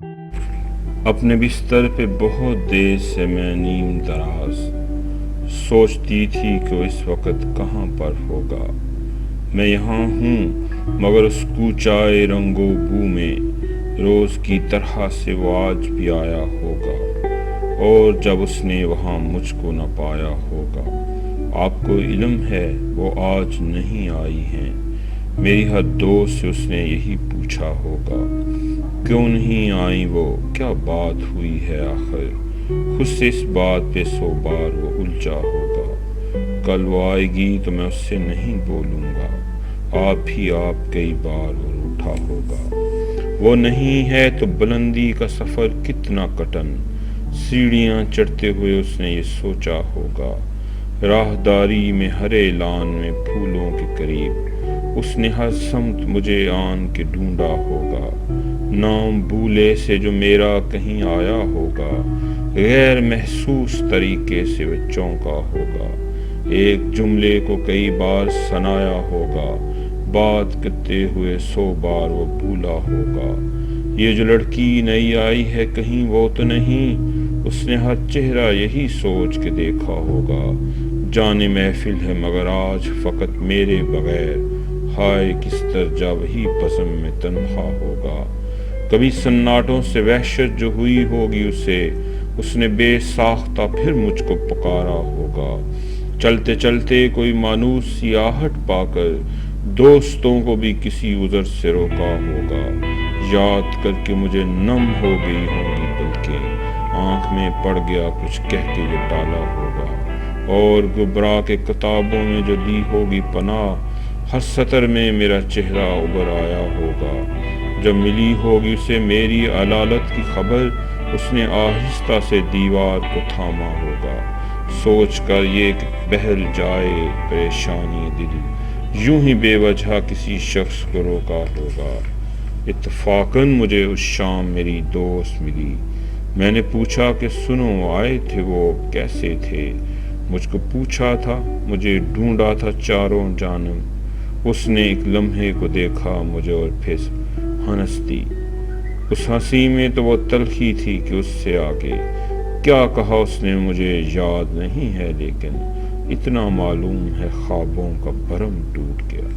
اپنے بستر پہ بہت دیر سے میں نیم دراز سوچتی تھی کہ وہ اس وقت کہاں پر ہوگا۔ میں یہاں ہوں مگر اس کوچائے رنگ و بو میں روز کی طرح سے وہ آج بھی آیا ہوگا، اور جب اس نے وہاں مجھ کو نہ پایا ہوگا۔ آپ کو علم ہے وہ آج نہیں آئی ہیں۔ میری ہر دوست سے اس نے یہی پوچھا ہوگا، کیوں نہیں آئی وہ، کیا بات ہوئی ہے آخر۔ خود سے اس بات پہ 100 بار وہ الجھا ہوگا۔ کل وہ آئے گی تو میں اس سے نہیں بولوں گا، آپ ہی آپ کئی بار وہ روٹھا ہوگا۔ وہ نہیں ہے تو بلندی کا سفر کتنا کٹن، سیڑھیاں چڑھتے ہوئے اس نے یہ سوچا ہوگا۔ راہداری میں ہر اعلان میں پھولوں کے قریب اس نے ہر سمت مجھے آن کے ڈھونڈا ہوگا۔ نام بھولے سے جو میرا کہیں آیا ہوگا، غیر محسوس طریقے سے وہ چونکا ہوگا۔ ایک جملے کو کئی بار سنایا ہوگا، بات کرتے ہوئے 100 بار وہ بھولا ہوگا۔ یہ جو لڑکی نئی آئی ہے کہیں وہ تو نہیں، اس نے ہر چہرہ یہی سوچ کے دیکھا ہوگا۔ جانے محفل ہے مگر آج فقط میرے بغیر، ہائے کس درجہ وہی بزم میں تنہا ہوگا۔ کبھی سناٹوں سے وحشت جو ہوئی ہوگی اسے، اس نے بے ساختہ پھر مجھ کو پکارا ہوگا۔ چلتے چلتے کوئی مانوس سی آہٹ پا کر دوستوں کو بھی کسی عذر سے روکا ہوگا۔ یاد کر کے مجھے نم ہو گئی ہوں گی، بلکہ آنکھ میں پڑ گیا کچھ کہہ کے یہ ٹالا ہوگا۔ اور گبرا کے کتابوں میں جو دی ہوگی پناہ، ہر سطر میں میرا چہرہ ابھر آیا ہوگا۔ جب ملی ہوگی اسے میری علالت کی خبر، اس نے آہستہ سے دیوار کو تھاما ہوگا، سوچ کر یہ کہ بہل جائے پریشانی دل، یوں ہی بے وجہ کسی شخص کو روکا ہوگا۔ اتفاقاً مجھے اس شام میری دوست ملی۔ میں نے پوچھا کہ سنو آئے تھے وہ، کیسے تھے؟ مجھ کو پوچھا تھا، مجھے ڈھونڈا تھا چاروں جانب۔ اس نے ایک لمحے کو دیکھا مجھے اور پھر ہنس دی۔ اس ہنسی میں تو وہ تلخی تھی کہ اس سے آگے کیا کہا اس نے مجھے یاد نہیں ہے، لیکن اتنا معلوم ہے خوابوں کا بھرم ٹوٹ گیا۔